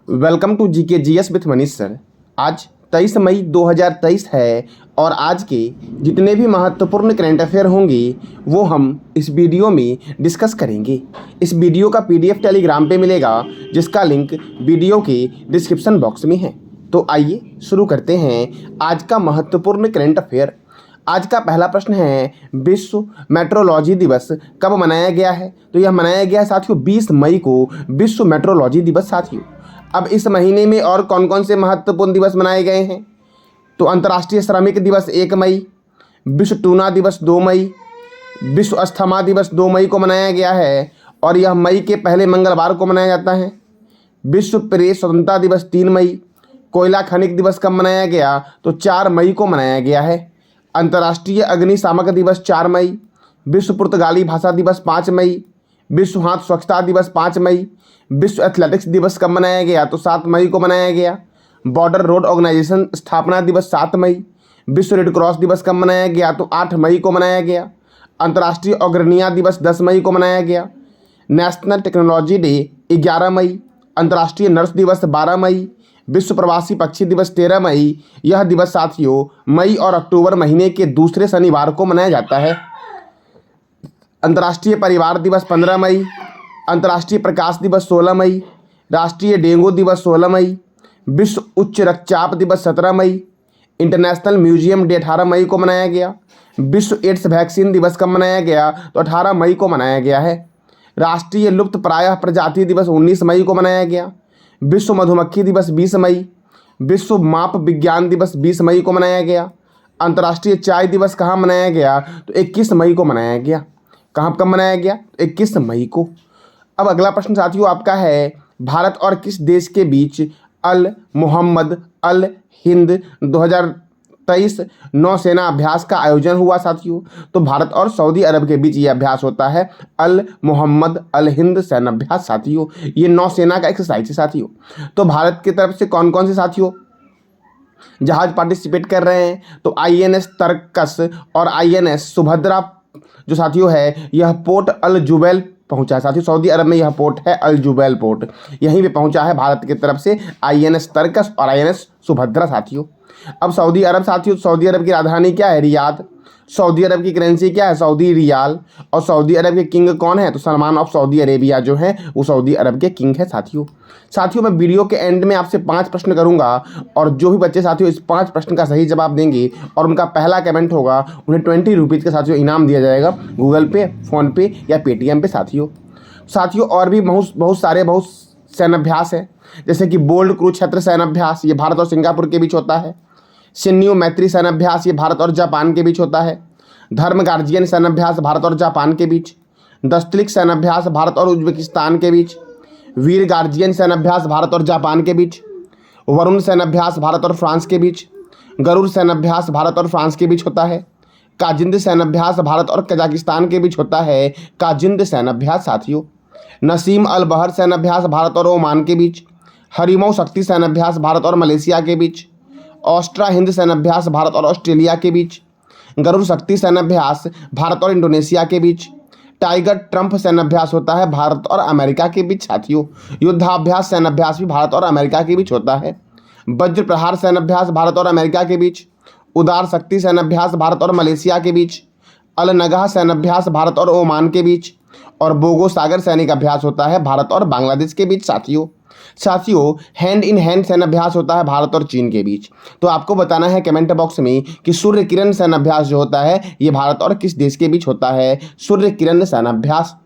Welcome to GK GS with Manish sir. आज 23 मई 2023 है और आज के जितने भी महत्वपूर्ण करंट अफेयर होंगे वो हम इस वीडियो में डिस्कस करेंगे। इस वीडियो का पीडीएफ टेलीग्राम पे मिलेगा जिसका लिंक वीडियो के डिस्क्रिप्शन बॉक्स में है। तो आइए शुरू करते हैं आज का महत्वपूर्ण करंट अफेयर। आज का पहला प्रश्न है, विश्व मेट्रोलॉजी दिवस कब मनाया गया है? तो यह मनाया गया है साथियों 20 मई को विश्व मेट्रोलॉजी दिवस। साथियों अब इस महीने में और कौन कौन से महत्वपूर्ण दिवस मनाए गए हैं? तो अंतर्राष्ट्रीय श्रमिक दिवस 1 मई, विश्व टूना दिवस 2 मई, विश्व अस्थमा दिवस 2 मई को मनाया गया है और यह मई के पहले मंगलवार को मनाया जाता है। विश्व प्रेस स्वतंत्रता दिवस 3 मई। कोयला खनिक दिवस कब मनाया गया? तो 4 मई को मनाया गया है। अंतर्राष्ट्रीय अग्निशामक दिवस 4 मई, विश्व पुर्तगाली भाषा दिवस 5 मई, विश्व हाथ स्वच्छता दिवस 5 मई, विश्व एथलेटिक्स दिवस कब मनाया गया? तो 7 मई को मनाया गया। बॉर्डर रोड ऑर्गेनाइजेशन स्थापना दिवस 7 मई। विश्व रेड क्रॉस दिवस कब मनाया गया? तो 8 मई को मनाया गया। अंतर्राष्ट्रीय अग्रनिया दिवस 10 मई को मनाया गया। नेशनल टेक्नोलॉजी डे 11 मई। अंतर्राष्ट्रीय नर्स दिवस 12 मई। विश्व प्रवासी पक्षी दिवस 13 मई। यह दिवस साथियों मई और अक्टूबर महीने के दूसरे शनिवार को मनाया जाता है। अंतर्राष्ट्रीय परिवार दिवस 15 मई। अंतर्राष्ट्रीय प्रकाश दिवस 16 मई। राष्ट्रीय डेंगू दिवस 16 मई। विश्व उच्च रक्तचाप दिवस 17 मई। इंटरनेशनल म्यूजियम डे 18 मई को मनाया गया। विश्व एड्स वैक्सीन दिवस कब मनाया गया? तो 18 मई को मनाया गया है। राष्ट्रीय लुप्त प्रायः प्रजाति दिवस 19 मई को मनाया गया। विश्व मधुमक्खी दिवस 20 मई। विश्व माप विज्ञान दिवस 20 मई को मनाया गया। अंतर्राष्ट्रीय चाय दिवस कहाँ मनाया गया? तो 21 मई को मनाया गया। कहाँ कब मनाया गया? 21 मई को। अब अगला प्रश्न साथियों आपका है, भारत और किस देश के बीच अल मोहम्मद अल हिंद 2023 नौसेना अभ्यास का आयोजन हुआ? साथियों तो भारत और सऊदी अरब के बीच यह अभ्यास होता है, अल मोहम्मद अल हिंद सैन्य अभ्यास। साथियों ये नौसेना का एक्सरसाइज है। साथियों तो भारत की तरफ से कौन कौन से साथियों जहाज पार्टिसिपेट कर रहे हैं? तो INS तरकस और INS सुभद्रा जो साथियों है यह पोर्ट अल जुबैल पहुंचा है। साथियों सऊदी अरब में यह पोर्ट है अल जुबैल पोर्ट, यहीं पे पहुंचा है भारत की तरफ से INS तरकस और INS सुभद्रा। साथियों अब सऊदी अरब साथियों सऊदी अरब की राजधानी क्या है? रियाद। सऊदी अरब की करेंसी क्या है? Saudi riyal. और सऊदी अरब के किंग कौन है? तो सलमान ऑफ सऊदी अरेबिया जो है वो सऊदी अरब के किंग है। साथियों मैं वीडियो के एंड में आपसे 5 प्रश्न करूंगा और जो भी बच्चे साथियों इस 5 प्रश्न का सही जवाब देंगे और उनका पहला कमेंट होगा उन्हें 20 रुपीज़ का साथियों इनाम दिया जाएगा गूगल पे, फ़ोन पे या पेटीएम पे। साथियों और भी बहुत सारे सैन्याभ्यास है, जैसे कि बोल्ड कुरुक्षेत्र सैन्याभ्यास ये भारत और सिंगापुर के बीच होता है। शिन्यू मैत्री सैन्याभ्यास ये भारत और जापान के बीच होता है। धर्म गार्जियन सैन्याभ्यास भारत और जापान के बीच। दस्तलिक सैन्याभ्यास भारत और उज्बेकिस्तान के बीच। वीर गार्जियन सैन्याभ्यास भारत और जापान के बीच। वरुण सैन्याभ्यास भारत और फ्रांस के बीच। गरुड़ सैन्याभ्यास भारत और फ्रांस के बीच होता है। काजिंद सैन्याभ्यास भारत और कजाकिस्तान के बीच होता है, काजिंद सैन्याभ्यास। साथियों नसीम अल बहर सैन्याभ्यास भारत और ओमान के बीच। हरिमऊ शक्ति सैन्याभ्यास भारत और मलेशिया के बीच। ऑस्ट्रा हिंद सैन्याभ्यास भारत और ऑस्ट्रेलिया के बीच। गरुड़ शक्ति सैन्याभ्यास भारत और इंडोनेशिया के बीच। टाइगर ट्रम्प सैन्याभ्यास होता है भारत और अमेरिका के बीच। साथियों युद्धाभ्यास सैन्याभ्यास भी भारत और अमेरिका के बीच होता है। वज्र प्रहार सैन्याभ्यास भारत और अमेरिका के बीच। उदार शक्ति सैन्याभ्यास भारत और मलेशिया के बीच। अल नगाह सैन्याभ्यास भारत और ओमान के बीच। और बोगो सागर सैनिक अभ्यास होता है भारत और बांग्लादेश के बीच। साथियों हैंड इन हैंड सैन्याभ्यास होता है भारत और चीन के बीच। तो आपको बताना है कमेंट बॉक्स में कि सूर्य किरण सैन्याभ्यास जो होता है ये भारत और किस देश के बीच होता है? सूर्य किरण सैन्याभ्यास।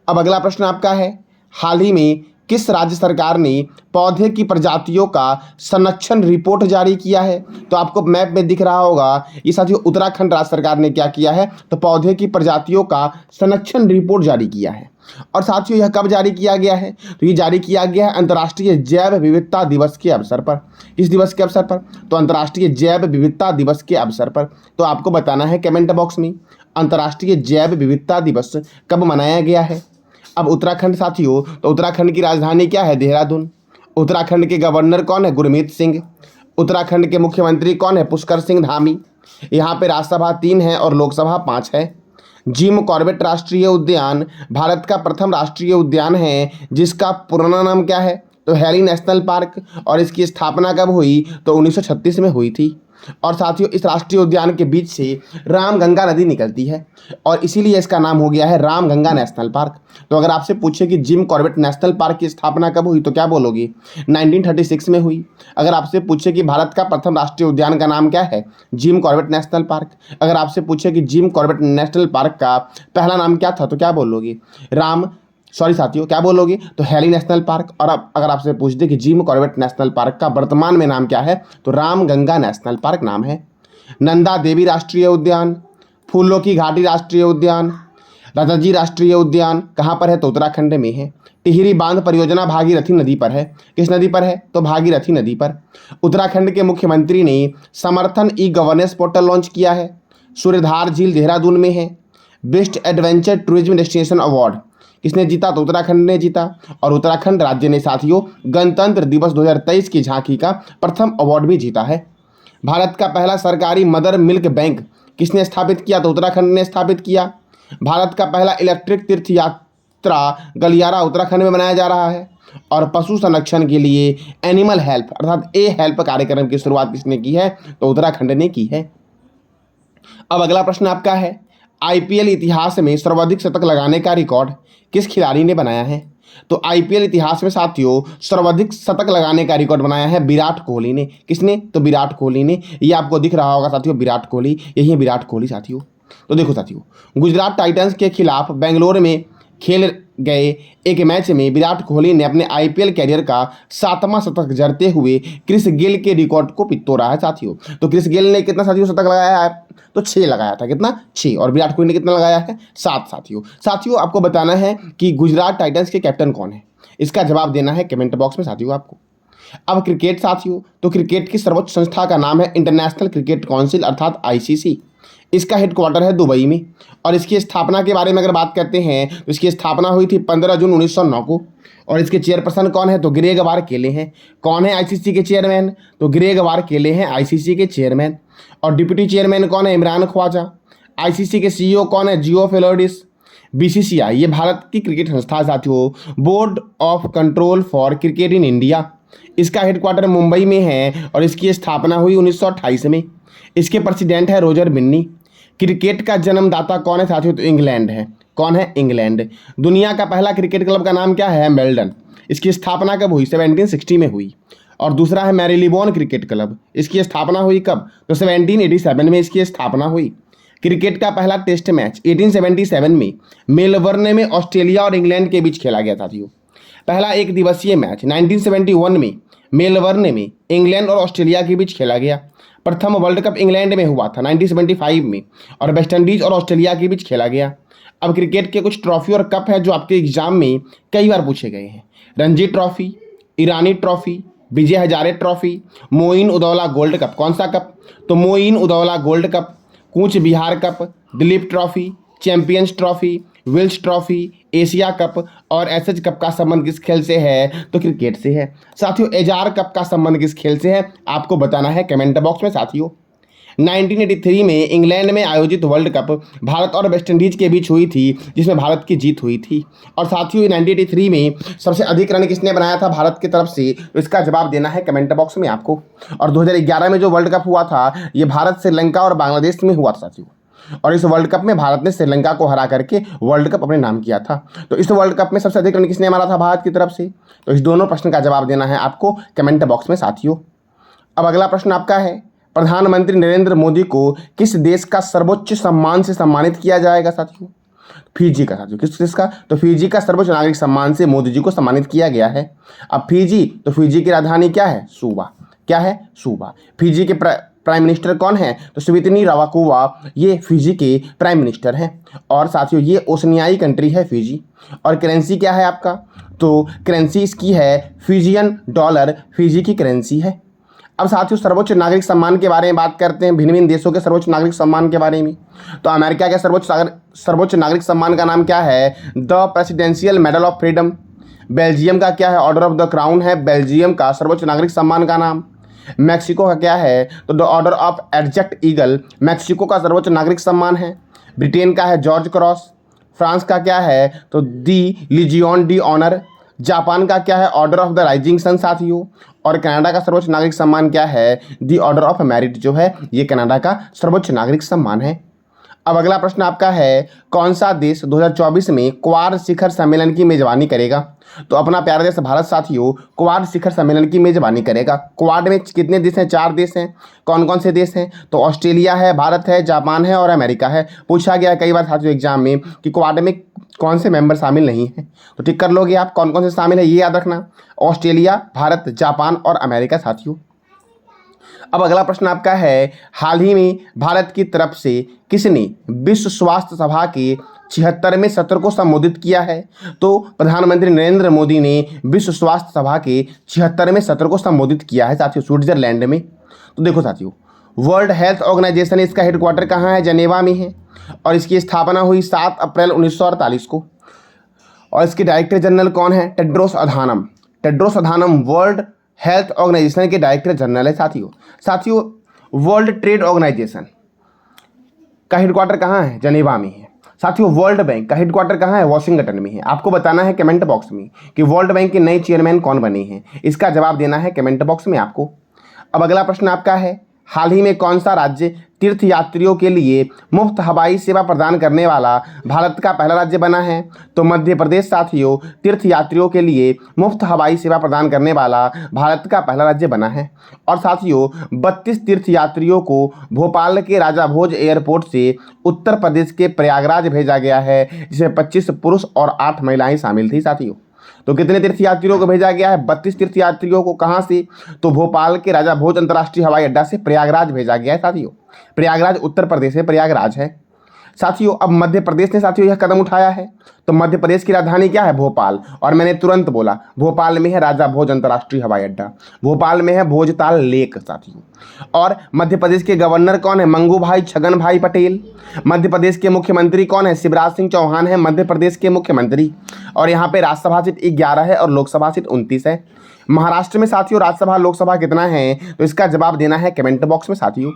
अब अगला प्रश्न आपका है, हाल ही में किस राज्य सरकार ने पौधे की प्रजातियों का संरक्षण रिपोर्ट जारी किया है? तो आपको मैप में दिख रहा होगा ये साथियों उत्तराखंड राज्य सरकार ने क्या किया है? तो पौधे की प्रजातियों का संरक्षण रिपोर्ट जारी किया है। और साथियों यह कब जारी किया गया है? तो ये जारी किया गया है अंतर्राष्ट्रीय जैव विविधता दिवस के अवसर पर। किस दिवस के अवसर पर? तो अंतर्राष्ट्रीय जैव विविधता दिवस के अवसर पर। तो आपको बताना है कमेंट बॉक्स में अंतर्राष्ट्रीय जैव विविधता दिवस कब मनाया गया है। अब उत्तराखंड साथियों तो उत्तराखंड की राजधानी क्या है? देहरादून। उत्तराखंड के गवर्नर कौन है? गुरमीत सिंह। उत्तराखंड के मुख्यमंत्री कौन है? पुष्कर सिंह धामी। यहाँ पे राज्यसभा 3 है और लोकसभा 5 है। जिम कॉर्बेट राष्ट्रीय उद्यान भारत का प्रथम राष्ट्रीय उद्यान है जिसका पुराना नाम क्या है? तो हैली नेशनल पार्क। और इसकी स्थापना कब हुई? तो 1936 में हुई थी। और साथियों इस राष्ट्रीय उद्यान के बीच से रामगंगा नदी निकलती है और इसीलिए इसका नाम हो गया है रामगंगा नेशनल पार्क। तो अगर आपसे पूछे कि जिम कॉर्बेट नेशनल पार्क की स्थापना कब हुई तो क्या बोलोगे? 1936 में हुई। अगर आपसे पूछे कि भारत का प्रथम राष्ट्रीय उद्यान का नाम क्या है? Jim Corbett national park. अगर आपसे पूछे कि जिम कॉर्बेट नेशनल पार्क का पहला नाम क्या था तो क्या बोलोगे? साथियों क्या बोलोगे? तो हैली नेशनल पार्क। और अब अगर आपसे पूछ दे कि जिम कॉर्बेट नेशनल पार्क का वर्तमान में नाम क्या है तो रामगंगा नेशनल पार्क नाम है। नंदा देवी राष्ट्रीय उद्यान, फूलों की घाटी राष्ट्रीय उद्यान, राजाजी राष्ट्रीय उद्यान कहाँ पर है? तो उत्तराखंड में है। टिहरी बांध परियोजना भागीरथी नदी पर है। किस नदी पर है? तो भागीरथी नदी पर। उत्तराखंड के मुख्यमंत्री ने समर्थन ई गवर्नेंस पोर्टल लॉन्च किया है। सूर्यधार झील देहरादून में है। Best adventure tourism destination award किसने जीता? तो उत्तराखंड ने जीता। और उत्तराखंड राज्य ने साथियों गणतंत्र दिवस 2023 की झांकी का प्रथम अवार्ड भी जीता है। भारत का पहला सरकारी मदर मिल्क बैंक किसने स्थापित किया? तो उत्तराखंड ने स्थापित किया। भारत का पहला इलेक्ट्रिक तीर्थ यात्रा गलियारा उत्तराखंड में मनाया जा रहा है। और पशु संरक्षण के लिए एनिमल हेल्प अर्थात ए हेल्प कार्यक्रम की शुरुआत किसने की है? तो उत्तराखंड ने की है। अब अगला प्रश्न आपका है, आईपीएल इतिहास में सर्वाधिक शतक लगाने का रिकॉर्ड किस खिलाड़ी ने बनाया है? तो आईपीएल इतिहास में साथियों सर्वाधिक शतक लगाने का रिकॉर्ड बनाया है विराट कोहली ने। किसने? तो विराट कोहली ने। ये आपको दिख रहा होगा साथियों, विराट कोहली, यही है विराट कोहली साथियों। तो देखो साथियों, गुजरात टाइटंस के खिलाफ बेंगलोर में खेल गए एक मैच में विराट कोहली ने अपने आईपीएल कैरियर का 7वां शतक जड़ते हुए क्रिस गेल के रिकॉर्ड को तोड़ा है साथियों। तो क्रिस गेल ने कितना साथियों शतक लगाया है? तो 6 लगाया था। कितना? 6। और विराट कोहली ने कितना लगाया है? 7 साथियों आपको बताना है कि गुजरात टाइटंस के कैप्टन कौन है। इसका जवाब देना है कमेंट बॉक्स में साथियों आपको। अब क्रिकेट साथियों, तो क्रिकेट की सर्वोच्च संस्था का नाम है इंटरनेशनल क्रिकेट काउंसिल अर्थात आईसीसी। इसका हेडक्वार्टर है दुबई में। और इसकी स्थापना के बारे में अगर बात करते हैं तो इसकी स्थापना हुई थी 15 जून 1909 को। और इसके चेयरपर्सन कौन है? तो ग्रेग वार केले हैं। कौन है आईसीसी के चेयरमैन? तो ग्रेग वार केले हैं आईसीसी के चेयरमैन। और डिप्टी चेयरमैन कौन है? इमरान ख्वाजा। आईसीसी के सीईओ कौन है? जियो फेलोडिस। बीसीसीआई ये भारत की क्रिकेट संस्था साथियों, board of control for cricket in India. इसका हेडक्वार्टर मुंबई में है और इसकी स्थापना हुई 1928 में। इसके प्रेसिडेंट है रोजर बिन्नी। क्रिकेट का जन्मदाता कौन है साथियों? तो इंग्लैंड है। कौन है? इंग्लैंड। दुनिया का पहला क्रिकेट क्लब का नाम क्या है? मेल्डन। इसकी स्थापना कब हुई? 1760 में हुई। और दूसरा है मैरीलिबोन क्रिकेट क्लब। इसकी स्थापना हुई कब? तो 1787 में इसकी स्थापना हुई। क्रिकेट का पहला टेस्ट मैच 1877 में मेलबर्न में ऑस्ट्रेलिया और इंग्लैंड के बीच खेला गया साथियों। पहला एक दिवसीय मैच 1971 में मेलबर्न में इंग्लैंड और ऑस्ट्रेलिया के बीच खेला गया। प्रथम वर्ल्ड कप इंग्लैंड में हुआ था 1975 में और वेस्टइंडीज और ऑस्ट्रेलिया के बीच खेला गया। अब क्रिकेट के कुछ ट्रॉफी और कप है जो आपके एग्जाम में कई बार पूछे गए हैं। Ranji trophy, Irani trophy, Vijay Hazare trophy, Moin Uddowlah gold cup. कौन सा कप? तो Moin Uddowlah gold cup, Cooch Behar cup, Duleep trophy, champions trophy, Wills trophy, Asia cup और एसएच कप का संबंध किस खेल से है? तो क्रिकेट से है। साथियों एजार कप का संबंध किस खेल से है? आपको बताना है कमेंट बॉक्स में साथियों। 1983 में इंग्लैंड में आयोजित वर्ल्ड कप भारत और वेस्टइंडीज के बीच हुई थी जिसमें भारत की जीत हुई थी। और साथियों 1983 में सबसे अधिक रन किसने बनाया था भारत की तरफ से? तो इसका जवाब देना है कमेंट बॉक्स में आपको। और 2011 में जो वर्ल्ड कप हुआ था ये भारत, श्रीलंका और बांग्लादेश में हुआ था साथियों। और इस वर्ल्ड कप में भारत ने श्रीलंका को हरा करके वर्ल्ड कप अपने नाम किया था। तो इस वर्ल्ड कप में सबसे अधिक रन किसने मारा था भारत की तरफ से? तो इस दोनों प्रश्न का जवाब देना है आपको कमेंट बॉक्स में साथियों। अब अगला प्रश्न आपका है, प्रधानमंत्री नरेंद्र मोदी को किस देश का सर्वोच्च सम्मान से सम्मानित किया जाएगा साथियों? फिजी का साथियों। किस देश का? तो फिजी का सर्वोच्च नागरिक सम्मान से मोदी जी को सम्मानित किया गया है। अब फिजी, तो फिजी की राजधानी क्या है? सूबा। क्या है? सूबा। फिजी के प्राइम मिनिस्टर कौन है? तो स्वितनी रावाकुवा ये फिजी के प्राइम मिनिस्टर हैं। और साथियों ये ओशनियाई कंट्री है फिजी। और करेंसी क्या है आपका? तो करेंसी इसकी है फिजियन डॉलर, फिजी की करेंसी है। अब साथियों सर्वोच्च नागरिक सम्मान के बारे में बात करते हैं, भिन्न भिन्न देशों के सर्वोच्च नागरिक सम्मान के बारे में। तो अमेरिका के सर्वोच्च नागरिक सम्मान का नाम क्या है? The presidential medal of freedom. Belgium का क्या है? ऑर्डर ऑफ द क्राउन है बेल्जियम का सर्वोच्च नागरिक सम्मान का नाम। मैक्सिको का क्या है? तो द ऑर्डर ऑफ एडजेक्ट ईगल मैक्सिको का सर्वोच्च नागरिक सम्मान है। ब्रिटेन का है जॉर्ज क्रॉस। फ्रांस का क्या है? तो the legion de honour. Japan का क्या है? Order of the rising sun साथियों। और कनाडा का सर्वोच्च नागरिक सम्मान क्या है? द ऑर्डर ऑफ मेरिट जो है ये कनाडा का सर्वोच्च नागरिक सम्मान है। अब अगला प्रश्न आपका है, कौन सा देश 2024 में क्वाड शिखर सम्मेलन की मेजबानी करेगा? तो अपना प्यारा देश भारत साथियों क्वाड शिखर सम्मेलन की मेजबानी करेगा। क्वाड में कितने देश हैं? 4 देश हैं। कौन कौन से देश हैं? तो ऑस्ट्रेलिया है, भारत है, जापान है और अमेरिका है। पूछा गया कई बार साथियों एग्जाम में कि क्वाड में कौन से मेंबर शामिल नहीं हैं, तो टिक कर लोगे आप कौन कौन से शामिल है, ये याद रखना। ऑस्ट्रेलिया, भारत, जापान और अमेरिका साथियों। अब अगला प्रश्न आपका है, हाल ही में भारत की तरफ से किसने विश्व स्वास्थ्य सभा के 76वें सत्र को संबोधित किया है? तो प्रधानमंत्री नरेंद्र मोदी ने विश्व स्वास्थ्य सभा के 76वें सत्र को संबोधित किया है साथियों स्विट्जरलैंड में। तो देखो साथियों, वर्ल्ड हेल्थ ऑर्गेनाइजेशन, इसका हेडक्वार्टर कहाँ है? जनेवा में है और इसकी स्थापना हुई 7 अप्रैल 1948 को। और इसके डायरेक्टर जनरल कौन है? Tedros Adhanom. Tedros Adhanom world health organisation के डायरेक्टर जनरल है साथियों। वर्ल्ड ट्रेड ऑर्गेनाइजेशन का हेडक्वार्टर कहाँ है? जनेवा में है साथियों। वर्ल्ड बैंक का हेडक्वार्टर कहाँ है? वॉशिंगटन में है। आपको बताना है कमेंट बॉक्स में कि वर्ल्ड बैंक के नए चेयरमैन कौन बने हैं, इसका जवाब देना है कमेंट बॉक्स में आपको। अब अगला प्रश्न आपका है, हाल ही में कौन सा राज्य तीर्थयात्रियों के लिए मुफ्त हवाई सेवा प्रदान करने वाला भारत का पहला राज्य बना है? तो मध्य प्रदेश साथियों तीर्थयात्रियों के लिए मुफ्त हवाई सेवा प्रदान करने वाला भारत का पहला राज्य बना है। और साथियों 32 तीर्थयात्रियों को भोपाल के राजा भोज एयरपोर्ट से उत्तर प्रदेश के प्रयागराज भेजा गया है, जिसमें 25 पुरुष और 8 महिलाएं शामिल थी साथियों। तो कितने तीर्थयात्रियों को भेजा गया है? 32 तीर्थयात्रियों को। कहाँ से? तो भोपाल के राजा भोज अंतर्राष्ट्रीय हवाई अड्डा से प्रयागराज भेजा गया है साथियों। प्रयागराज उत्तर प्रदेश में प्रयागराज है साथियों। अब मध्य प्रदेश ने साथियों यह कदम उठाया है, तो मध्य प्रदेश की राजधानी क्या है? भोपाल। और मैंने तुरंत बोला भोपाल में है राजा भोज अंतर्राष्ट्रीय हवाई अड्डा, भोपाल में है भोजताल लेक साथियों। और मध्य प्रदेश के गवर्नर कौन है? मंगू भाई छगन भाई पटेल। मध्य प्रदेश के मुख्यमंत्री कौन है? शिवराज सिंह चौहान है मध्य प्रदेश के मुख्यमंत्री। और यहाँ पे राज्यसभा सीट 11 है और लोकसभा सीट 29 है। महाराष्ट्र में साथियों राज्यसभा लोकसभा कितना है? तो इसका जवाब देना है कमेंट बॉक्स में साथियों।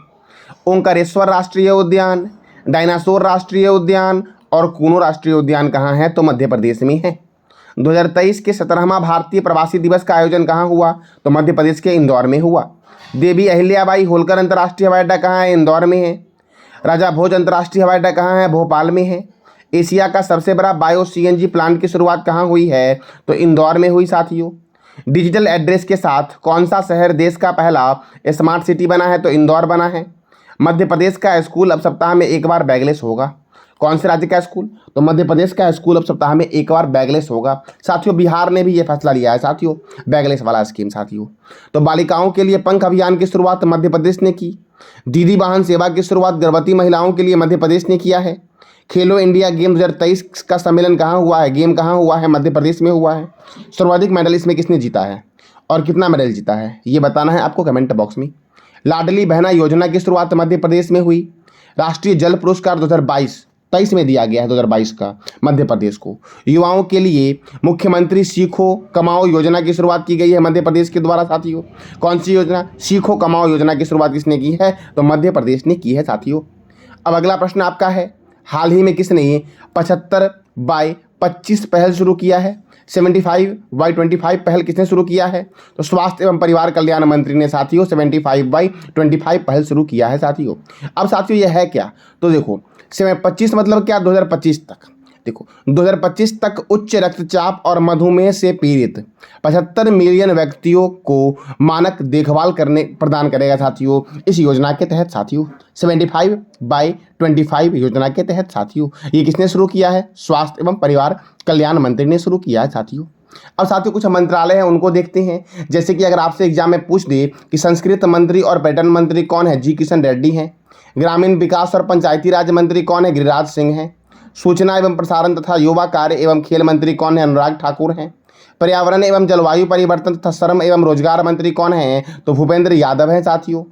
ओंकारेश्वर राष्ट्रीय उद्यान, डायनासोर राष्ट्रीय उद्यान और कूनो राष्ट्रीय उद्यान कहाँ है? तो मध्य प्रदेश में है। 2023 के 17वां भारतीय प्रवासी दिवस का आयोजन कहाँ हुआ? तो मध्य प्रदेश के इंदौर में हुआ। देवी अहिल्याबाई होलकर अंतर्राष्ट्रीय हवाई अड्डा कहाँ है? इंदौर में है। राजा भोज अंतर्राष्ट्रीय हवाई अड्डा कहाँ है? भोपाल में है। एशिया का सबसे बड़ा बायो सीएनजी प्लांट की शुरुआत कहाँ हुई है? तो इंदौर में हुई साथियों। डिजिटल एड्रेस के साथ कौन सा शहर देश का पहला स्मार्ट सिटी बना है? तो इंदौर बना है। मध्य प्रदेश का स्कूल अब सप्ताह में एक बार बैगलेस होगा। कौन से राज्य का स्कूल? तो मध्य प्रदेश का स्कूल अब सप्ताह में एक बार बैगलेस होगा साथियों। बिहार ने भी ये फैसला लिया है साथियों, बैगलेस वाला स्कीम साथियों। तो बालिकाओं के लिए पंख अभियान की शुरुआत मध्य प्रदेश ने की। दीदी वाहन सेवा की शुरुआत गर्भवती महिलाओं के लिए मध्य प्रदेश ने किया है। खेलो इंडिया गेम 2023 का सम्मेलन कहाँ हुआ है? गेम कहाँ हुआ है? मध्य प्रदेश में हुआ है। सर्वाधिक मेडल इसमें किसने जीता है और कितना मेडल जीता है, ये बताना है आपको कमेंट बॉक्स में। लाडली बहना योजना की शुरुआत मध्य प्रदेश में हुई। राष्ट्रीय जल पुरस्कार 2023 में दिया गया है, 2022 का मध्य प्रदेश को। युवाओं के लिए मुख्यमंत्री सीखो कमाओ योजना की शुरुआत की गई है मध्य प्रदेश के द्वारा साथियों। कौन सी योजना? सीखो कमाओ योजना की शुरुआत किसने की है? तो मध्य प्रदेश ने की है साथियों। अब अगला प्रश्न आपका है, हाल ही में किसने 75/25 पहल शुरू किया है? 75/25 पहल किसने शुरू किया है? तो स्वास्थ्य एवं परिवार कल्याण मंत्री ने साथियों 75/25 पहल शुरू किया है साथियों। अब साथियों यह है क्या? तो देखो 25 मतलब क्या? 2025 तक। देखो 2025 तक उच्च रक्तचाप और मधुमेह से पीड़ित 75 मिलियन व्यक्तियों को मानक देखभाल प्रदान करेगा साथियों इस योजना के तहत साथियों। 75/25 योजना के तहत साथियों ये किसने शुरू किया है? स्वास्थ्य एवं परिवार कल्याण मंत्री ने शुरू किया है साथियों। अब साथियों कुछ मंत्रालय हैं उनको देखते हैं। जैसे कि अगर आपसे एग्जाम में पूछ दे कि संस्कृत मंत्री और पर्यटन मंत्री कौन है? जी किशन रेड्डी हैं। ग्रामीण विकास और पंचायती राज मंत्री कौन है? गिरिराज सिंह हैं। सूचना एवं प्रसारण तथा युवा कार्य एवं खेल मंत्री कौन है? अनुराग ठाकुर हैं। पर्यावरण एवं जलवायु परिवर्तन तथा श्रम एवं रोजगार मंत्री कौन हैं? तो भूपेंद्र यादव हैं साथियों।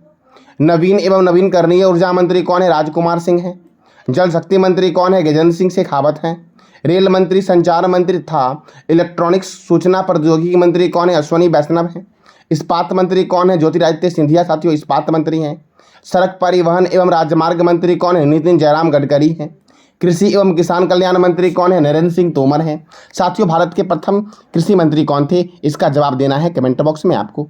नवीन एवं नवीनकरणीय ऊर्जा मंत्री कौन है? राजकुमार सिंह हैं। जल शक्ति मंत्री कौन है? गजेंद्र सिंह शेखावत हैं। रेल मंत्री, संचार मंत्री तथा इलेक्ट्रॉनिक्स सूचना प्रौद्योगिकी मंत्री कौन है? अश्वनी वैष्णव हैं। इस्पात मंत्री कौन है? ज्योतिरादित्य सिंधिया साथियों इस्पात मंत्री हैं। सड़क परिवहन एवं राजमार्ग मंत्री कौन है? नितिन जयराम गडकरी हैं। कृषि एवं किसान कल्याण मंत्री कौन है? नरेंद्र सिंह तोमर हैं। साथियों, भारत के प्रथम कृषि मंत्री कौन थे? इसका जवाब देना है कमेंट बॉक्स में आपको।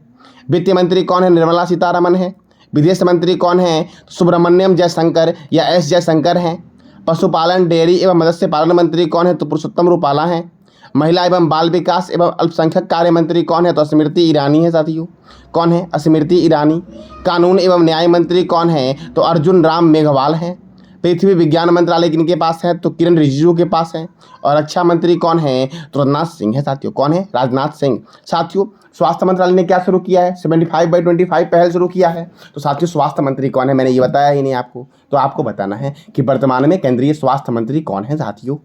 वित्त मंत्री कौन है? निर्मला सीतारमण है। विदेश मंत्री कौन है? सुब्रमण्यम जयशंकर या एस जयशंकर हैं। पशुपालन, डेयरी एवं मत्स्य पालन मंत्री कौन है? तो पुरुषोत्तम रूपाला हैं। महिला एवं बाल विकास एवं अल्पसंख्यक कार्य मंत्री कौन है? तो स्मृति ईरानी है साथियों। कौन है? स्मृति ईरानी। कानून एवं न्याय मंत्री कौन है? तो अर्जुन राम मेघवाल हैं। पृथ्वी विज्ञान मंत्रालय किनके पास है? तो किरण रिजिजू के पास है। और रक्षा मंत्री कौन है? तो राजनाथ सिंह है साथियों। कौन है? राजनाथ सिंह। साथियों, स्वास्थ्य मंत्रालय ने क्या शुरू किया है? 75/25 पहल शुरू किया है। तो साथियों, स्वास्थ्य मंत्री कौन है? मैंने ये बताया ही नहीं आपको, तो आपको बताना है कि वर्तमान में केंद्रीय स्वास्थ्य मंत्री कौन है साथियों।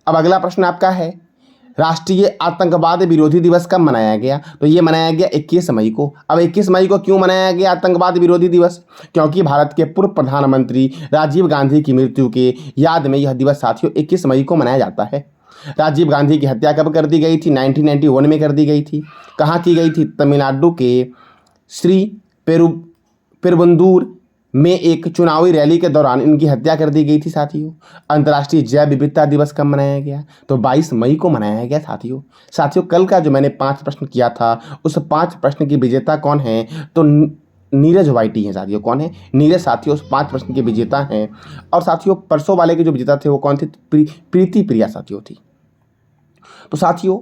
अब अगला प्रश्न आपका है, राष्ट्रीय आतंकवाद विरोधी दिवस कब मनाया गया? तो ये मनाया गया 21 मई को। अब 21 मई को क्यों मनाया गया आतंकवाद विरोधी दिवस? क्योंकि भारत के पूर्व प्रधानमंत्री राजीव गांधी की मृत्यु के याद में यह दिवस साथियों 21 मई को मनाया जाता है। राजीव गांधी की हत्या कब कर दी गई थी? 1991 में कर दी गई थी। कहाँ की गई थी? तमिलनाडु के श्री पेरुम्बदूर में एक चुनावी रैली के दौरान इनकी हत्या कर दी गई थी साथियों। अंतर्राष्ट्रीय जैव विविधता दिवस कब मनाया गया? तो 22 मई को मनाया गया साथियों। साथियों, कल का जो मैंने 5 प्रश्न किया था, उस 5 प्रश्न की विजेता कौन है? तो नीरज वाइटी हैं साथियों। कौन है? नीरज साथियों उस 5 प्रश्न के विजेता हैं। और साथियों, परसों वाले के जो विजेता थे वो कौन थे? प्रीति प्रिया साथियों थी। तो साथियों,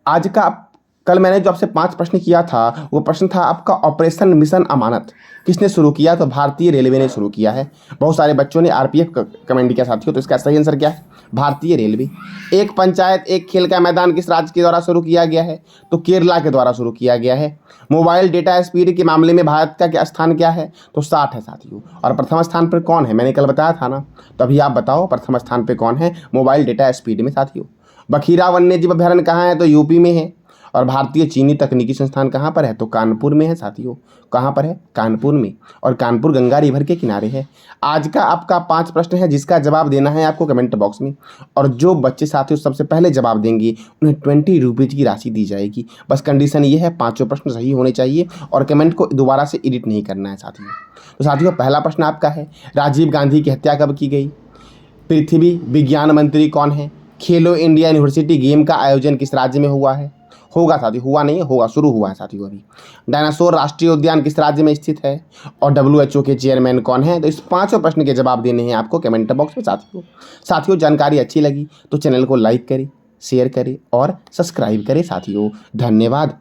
आज का कल मैंने जो आपसे 5 प्रश्न किया था, वो प्रश्न था आपका ऑपरेशन मिशन अमानत किसने शुरू किया? तो भारतीय रेलवे ने शुरू किया है। बहुत सारे बच्चों ने आरपीएफ कमेंट किया साथियों, तो इसका सही आंसर क्या है? भारतीय रेलवे। एक पंचायत एक खेल का मैदान किस राज्य के द्वारा शुरू किया गया है? तो केरला के द्वारा शुरू किया गया है। मोबाइल डेटा स्पीड के मामले में भारत का क्या स्थान क्या है? तो 60 है साथियों। और प्रथम स्थान पर कौन है? मैंने कल बताया था ना, तो अभी आप बताओ प्रथम स्थान पर कौन है मोबाइल डेटा स्पीड में साथियों। बखीरा वन्यजीव अभ्यारण्य कहाँ है? तो यूपी में है। और भारतीय चीनी तकनीकी संस्थान कहाँ पर है? तो कानपुर में है साथियों। कहाँ पर है? कानपुर में। और कानपुर गंगा रिवर के किनारे है। आज का आपका 5 प्रश्न है जिसका जवाब देना है आपको कमेंट बॉक्स में। और जो बच्चे साथियों सबसे पहले जवाब देंगे उन्हें 20 रुपीज़ की राशि दी जाएगी। बस कंडीशन ये है 5 प्रश्न सही होने चाहिए और कमेंट को दोबारा से एडिट नहीं करना है साथियों। तो साथियों, पहला प्रश्न आपका है, राजीव गांधी की हत्या कब की गई? पृथ्वी विज्ञान मंत्री कौन है? खेलो इंडिया यूनिवर्सिटी गेम का आयोजन किस राज्य में हुआ है? होगा साथियों, हुआ नहीं है, होगा, शुरू हुआ है साथियों अभी। डायनासोर राष्ट्रीय उद्यान किस राज्य में स्थित है? और WHO के चेयरमैन कौन है? तो इस 5 प्रश्न के जवाब देने हैं आपको कमेंट बॉक्स में साथियों। जानकारी अच्छी लगी तो चैनल को लाइक करें, शेयर करें और सब्सक्राइब करें साथियों। धन्यवाद।